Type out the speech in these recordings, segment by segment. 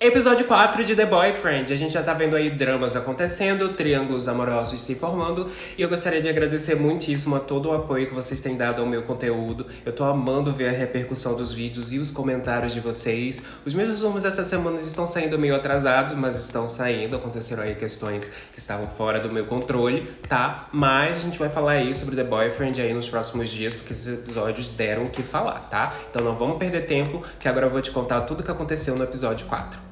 Episódio 4 de The Boyfriend. A gente já tá vendo aí dramas acontecendo, triângulos amorosos se formando, e eu gostaria de agradecer muitíssimo a todo o apoio que vocês têm dado ao meu conteúdo. Eu tô amando ver a repercussão dos vídeos e os comentários de vocês. Os meus resumos dessas semanas estão saindo meio atrasados, mas estão saindo. Aconteceram aí questões que estavam fora do meu controle, tá? Mas a gente vai falar aí sobre The Boyfriend aí nos próximos dias, porque esses episódios deram o que falar, tá? Então não vamos perder tempo, que agora eu vou te contar tudo o que aconteceu no episódio 4.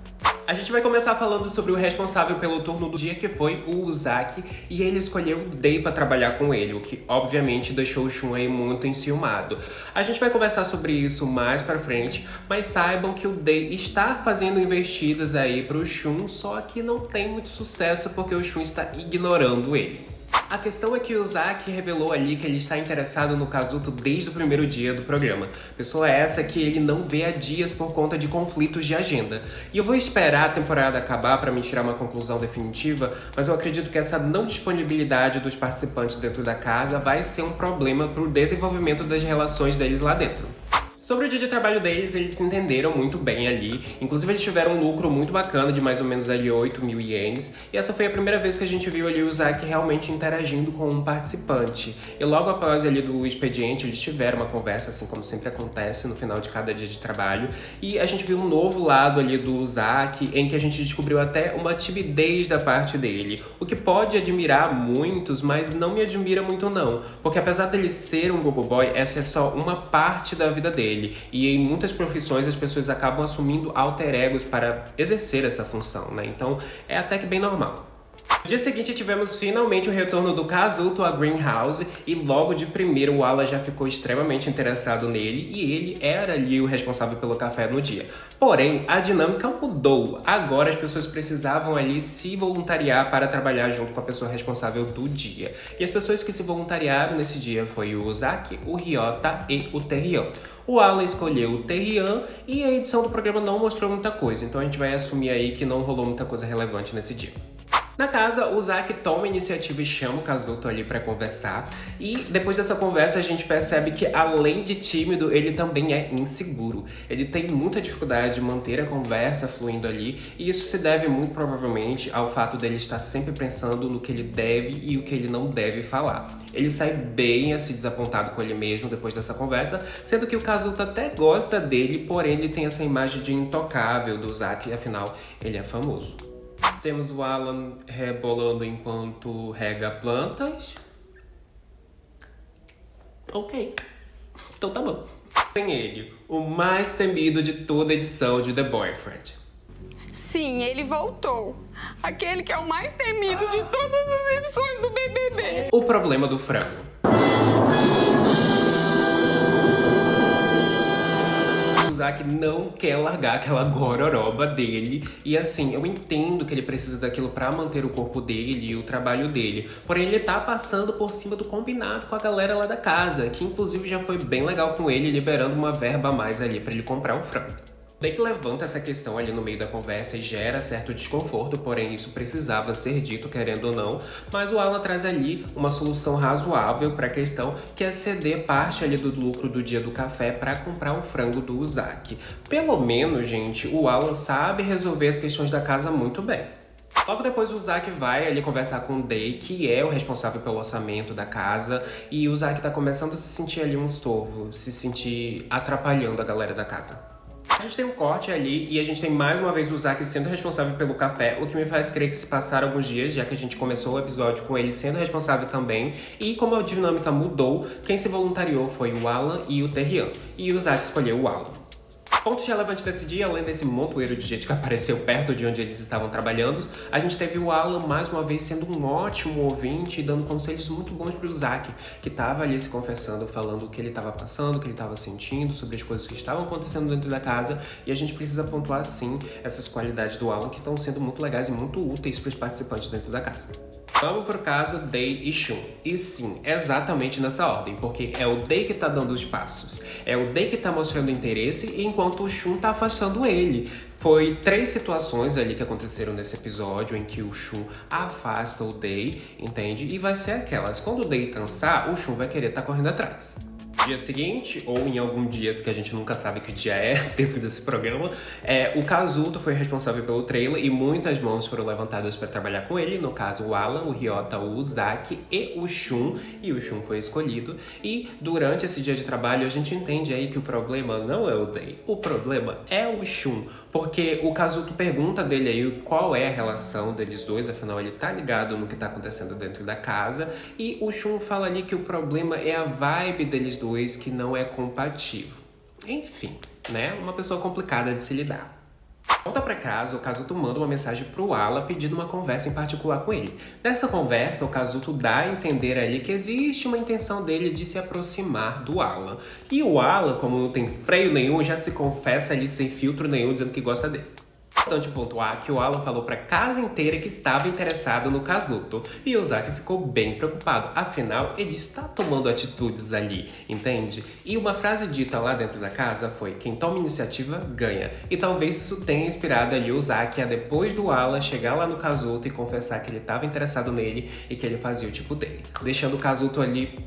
A gente vai começar falando sobre o responsável pelo turno do dia, que foi o Uzaki, e ele escolheu o Day pra trabalhar com ele, o que obviamente deixou o Shun aí muito enciumado. A gente vai conversar sobre isso mais pra frente, mas saibam que o Day está fazendo investidas aí pro Shun, só que não tem muito sucesso porque o Shun está ignorando ele. A questão é que o Uzaki revelou ali que ele está interessado no Kazuto desde o primeiro dia do programa. Pessoa essa que ele não vê há dias por conta de conflitos de agenda. E eu vou esperar a temporada acabar para me tirar uma conclusão definitiva, mas eu acredito que essa não disponibilidade dos participantes dentro da casa vai ser um problema para o desenvolvimento das relações deles lá dentro. Sobre o dia de trabalho deles, eles se entenderam muito bem ali. Inclusive, eles tiveram um lucro muito bacana de mais ou menos ali 8.000 ienes. E essa foi a primeira vez que a gente viu ali o Uzaki realmente interagindo com um participante. E logo após ali do expediente, eles tiveram uma conversa, assim como sempre acontece no final de cada dia de trabalho. E a gente viu um novo lado ali do Uzaki, em que a gente descobriu até uma timidez da parte dele. O que pode admirar muitos, mas não me admira muito não. Porque apesar dele ser um gogo boy, essa é só uma parte da vida dele. E em muitas profissões as pessoas acabam assumindo alter egos para exercer essa função, né? Então é até que bem normal. No dia seguinte tivemos finalmente o retorno do Kazuto à Greenhouse e logo de primeiro o Ala já ficou extremamente interessado nele e ele era ali o responsável pelo café no dia. Porém, a dinâmica mudou. Agora as pessoas precisavam ali se voluntariar para trabalhar junto com a pessoa responsável do dia. E as pessoas que se voluntariaram nesse dia foi o Uzaki, o Ryota e o Terrian. O Ala escolheu o Terrian e a edição do programa não mostrou muita coisa, então a gente vai assumir aí que não rolou muita coisa relevante nesse dia. Na casa, o Uzaki toma a iniciativa e chama o Kazuto ali pra conversar. E depois dessa conversa a gente percebe que além de tímido, ele também é inseguro. Ele tem muita dificuldade de manter a conversa fluindo ali. E isso se deve muito provavelmente ao fato dele estar sempre pensando no que ele deve e o que ele não deve falar. Ele sai bem assim desapontado com ele mesmo depois dessa conversa, sendo que o Kazuto até gosta dele, porém ele tem essa imagem de intocável do Uzaki, afinal ele é famoso. Temos o Alan rebolando enquanto rega plantas. Ok, então tá bom. Tem ele, o mais temido de toda a edição de The Boyfriend. Sim, ele voltou. Aquele que é o mais temido de todas as edições do BBB. O problema do frango. O Uzaki não quer largar aquela gororoba dele. E assim, eu entendo que ele precisa daquilo pra manter o corpo dele e o trabalho dele. Porém, ele tá passando por cima do combinado com a galera lá da casa, que inclusive já foi bem legal com ele, liberando uma verba a mais ali pra ele comprar o frango. Bem que levanta essa questão ali no meio da conversa e gera certo desconforto, porém isso precisava ser dito, querendo ou não. Mas o Alan traz ali uma solução razoável para a questão, que é ceder parte ali do lucro do dia do café para comprar o frango do Uzaki. Pelo menos, gente, o Alan sabe resolver as questões da casa muito bem. Logo depois o Uzaki vai ali conversar com o Day, que é o responsável pelo orçamento da casa, e o Uzaki tá começando a se sentir ali um estorvo, se sentir atrapalhando a galera da casa. A gente tem um corte ali e a gente tem mais uma vez o Uzaki sendo responsável pelo café, o que me faz crer que se passaram alguns dias, já que a gente começou o episódio com ele sendo responsável também. E como a dinâmica mudou, quem se voluntariou foi o Alan e o Terrian, e o Uzaki escolheu o Alan. Pontos relevantes desse dia, além desse montoeiro de gente que apareceu perto de onde eles estavam trabalhando, a gente teve o Alan mais uma vez sendo um ótimo ouvinte e dando conselhos muito bons pro Uzaki, que tava ali se confessando, falando o que ele tava passando, o que ele tava sentindo, sobre as coisas que estavam acontecendo dentro da casa, e a gente precisa pontuar sim essas qualidades do Alan que estão sendo muito legais e muito úteis pros participantes dentro da casa. Vamos pro caso Day e Shun. E sim, exatamente nessa ordem, porque é o Day que tá dando os passos, é o Day que tá mostrando interesse, enquanto o Shun tá afastando ele. Foi 3 situações ali que aconteceram nesse episódio em que o Shun afasta o Day, entende? E vai ser aquelas, quando o Day cansar, o Shun vai querer estar correndo atrás. dia seguinte, ou em algum dia que a gente nunca sabe que dia é dentro desse programa, o Kazuto foi responsável pelo trailer e muitas mãos foram levantadas para trabalhar com ele. No caso, o Alan, o Ryota, o Uzaki e o Shun. E o Shun foi escolhido. E durante esse dia de trabalho, a gente entende aí que o problema não é o Day. O problema é o Shun. Porque o Kazuto pergunta dele aí qual é a relação deles dois, afinal ele tá ligado no que tá acontecendo dentro da casa. E o Shun fala ali que o problema é a vibe deles dois que não é compatível. Enfim, né? Uma pessoa complicada de se lidar. Volta pra casa, o Kazuto manda uma mensagem pro Ala pedindo uma conversa em particular com ele. Nessa conversa, o Kazuto dá a entender ali que existe uma intenção dele de se aproximar do Ala. E o Ala, como não tem freio nenhum, já se confessa ali sem filtro nenhum, dizendo que gosta dele. Importante pontuar que o Alan falou pra casa inteira que estava interessado no Kazuto. E o Uzaki ficou bem preocupado, afinal, ele está tomando atitudes ali, entende? E uma frase dita lá dentro da casa foi: quem toma iniciativa, ganha. E talvez isso tenha inspirado ali o Uzaki a, depois do Alan, chegar lá no Kazuto e confessar que ele estava interessado nele e que ele fazia o tipo dele. Deixando o Kazuto ali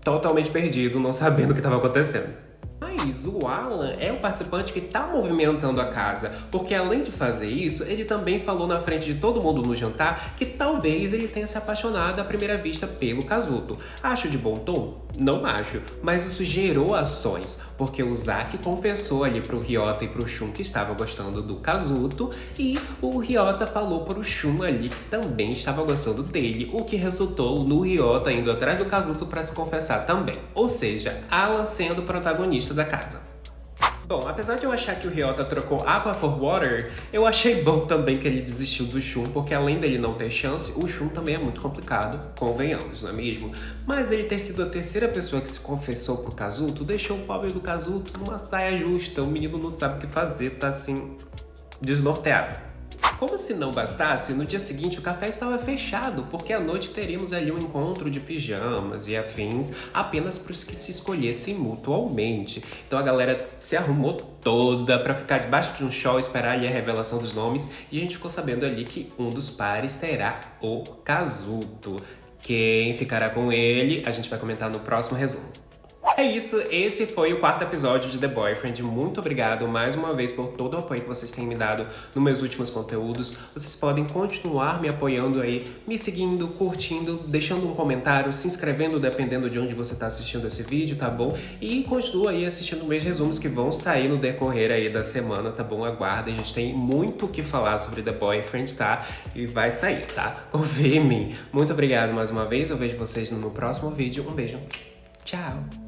totalmente perdido, não sabendo o que estava acontecendo. Mas o Alan é o participante que está movimentando a casa, porque além de fazer isso, ele também falou na frente de todo mundo no jantar que talvez ele tenha se apaixonado à primeira vista pelo Kazuto. Acho de bom tom? Não acho, mas isso gerou ações, porque o Uzaki confessou ali pro Ryota e pro Shun que estava gostando do Kazuto, e o Ryota falou pro Shun ali que também estava gostando dele, o que resultou no Ryota indo atrás do Kazuto para se confessar também. Ou seja, Alan sendo o protagonista da casa. Bom, apesar de eu achar que o Ryota trocou água por water, eu achei bom também que ele desistiu do Shun, porque além dele não ter chance, o Shun também é muito complicado, convenhamos, não é mesmo? Mas ele ter sido a terceira pessoa que se confessou pro Kazuto, deixou o pobre do Kazuto numa saia justa. O menino não sabe o que fazer, tá assim, desnorteado. Como se não bastasse, no dia seguinte o café estava fechado, porque à noite teríamos ali um encontro de pijamas e afins apenas para os que se escolhessem mutualmente. Então a galera se arrumou toda para ficar debaixo de um show e esperar ali a revelação dos nomes, e a gente ficou sabendo ali que um dos pares terá o Kazuto. Quem ficará com ele, a gente vai comentar no próximo resumo. É isso, esse foi o 4º episódio de The Boyfriend. Muito obrigado mais uma vez por todo o apoio que vocês têm me dado nos meus últimos conteúdos. Vocês podem continuar me apoiando aí, me seguindo, curtindo, deixando um comentário, se inscrevendo dependendo de onde você está assistindo esse vídeo, tá bom? E continua aí assistindo meus resumos que vão sair no decorrer aí da semana, tá bom? Aguardem, a gente tem muito o que falar sobre The Boyfriend, tá? E vai sair, tá? Confia em mim. Muito obrigado mais uma vez, eu vejo vocês no meu próximo vídeo. Um beijo, tchau!